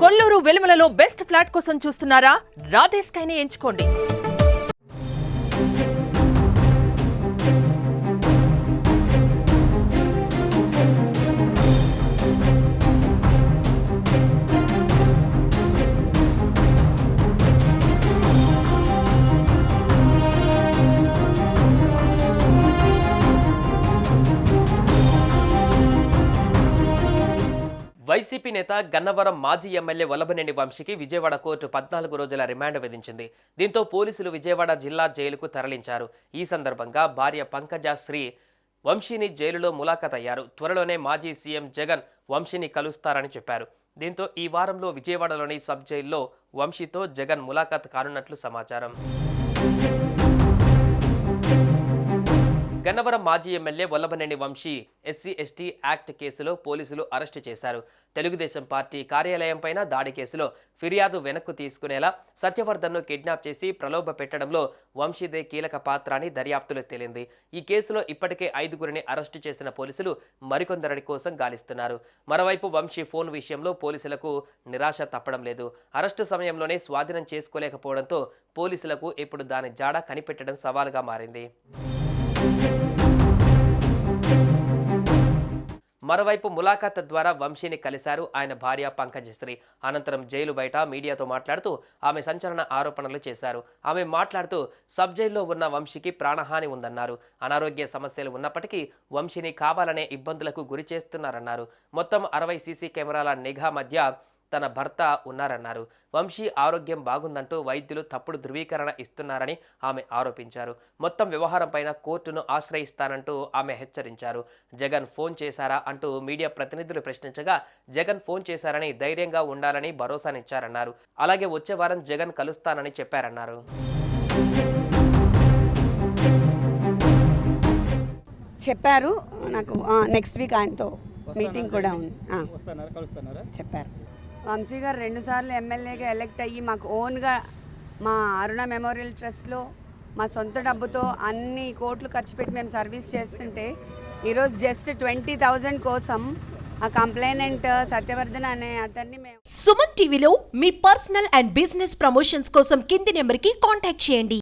Kolluru వెలుమలలో best flat కోసం చూస్తున్నారా? రాధే స్కైని ఎంచుకోండి. వైసీపీ నేత గన్నవరం మాజీ ఎమ్మెల్యే వల్లభనేని వంశీకి విజయవాడ కోర్టు 14 రోజుల రిమాండ్ విధించింది. దీంతో పోలీసులు విజయవాడ జిల్లా జైలుకు తరలించారు. ఈ సందర్భంగా భార్య పంకజ శ్రీ వంశీని జైలులో ములాఖత్ అయ్యారు. త్వరలోనే మాజీ సీఎం జగన్ వంశీని కలుస్తారని చెప్పారు. దీంతో ఈ వారంలో విజయవాడలోని సబ్ జైల్లో వంశీతో జగన్ ములాఖత్ కానున్నట్లు సమాచారం. గన్నవరం మాజీ MLA Vallabhaneni Vamsi SC/ST act కేసులో పోలీసులు అరెస్టు చేశారు. తెలుగుదేశం పార్టీ కార్యాలయంపైన దాడి కేసులో ఫిర్యాదు వెనక్కు తీసుకునేలా సత్యవర్ధన్ను కిడ్నాప్ చేసి ప్రలోభ పెట్టడంలో వంశీదే కీలక పాత్ర అని దర్యాప్తులో తేలింది. ఈ కేసులో ఇప్పటికే 5గురిని అరెస్టు చేసిన పోలీసులు మరికొందరి కోసం గాలిస్తున్నారు. మరోవైపు వంశీ ఫోన్ విషయంలో పోలీసులకు నిరాశ తప్పడం లేదు. అరెస్టు సమయంలోనే స్వాధీనం చేసుకోలేకపోవడంతో పోలీసులకు ఇప్పుడు దాని జాడ కనిపెట్టడం సవాలుగా మారింది. మరోవైపు ములాఖాత్ ద్వారా వంశీని కలిశారు ఆయన భార్య పంకజశ్రీ. అనంతరం జైలు బయట మీడియాతో మాట్లాడుతూ ఆమె సంచలన ఆరోపణలు చేశారు. ఆమె మాట్లాడుతూ సబ్ జైల్లో ఉన్న వంశీకి ప్రాణహాని ఉందన్నారు. అనారోగ్య సమస్యలు ఉన్నప్పటికీ వంశీని కావాలనే ఇబ్బందులకు గురి చేస్తున్నారన్నారు. మొత్తం 60 సీసీ కెమెరాల నిఘా మధ్య తన భర్త ఉన్నారన్నారు. వంశీ ఆరోగ్యం బాగుందంటూ వైద్యులు తప్పుడు ధృవీకరణ ఇస్తున్నారని ఆమె ఆరోపించారు. మొత్తం వ్యవహారంపైన కోర్టును ఆశ్రయిస్తానంటూ ఆమె హెచ్చరించారు. జగన్ ఫోన్ చేశారా అంటూ మీడియా ప్రతినిధులు ప్రశ్నించగా జగన్ ఫోన్ చేశారని ధైర్యంగా ఉండాలని భరోసానిచ్చారన్నారు. అలాగే వచ్చే వారం జగన్ కలుస్తానని చెప్పారన్నారు. చెప్పారు నాకు నెక్స్ట్ వీక్ ఆయనతో మీటింగ్ కూడా ఉంది చెప్పారు. వంశీ గారు 2 సార్లు ఎమ్మెల్యేగా ఎలక్ట్ అయ్యి మాకు ఓన్గా మా అరుణ మెమోరియల్ ట్రస్ట్లో మా సొంత డబ్బుతో అన్ని కోట్లు ఖర్చు పెట్టి మేము సర్వీస్ చేస్తుంటే ఈరోజు జస్ట్ 20,000 కోసం ఆ కంప్లైనెంట్ సత్యవర్ధన్ అనే అతన్ని మేము సుమన్ టీవీలో మీ పర్సనల్ అండ్ బిజినెస్ ప్రమోషన్స్ కోసం కింది నెంబర్కి కాంటాక్ట్ చేయండి.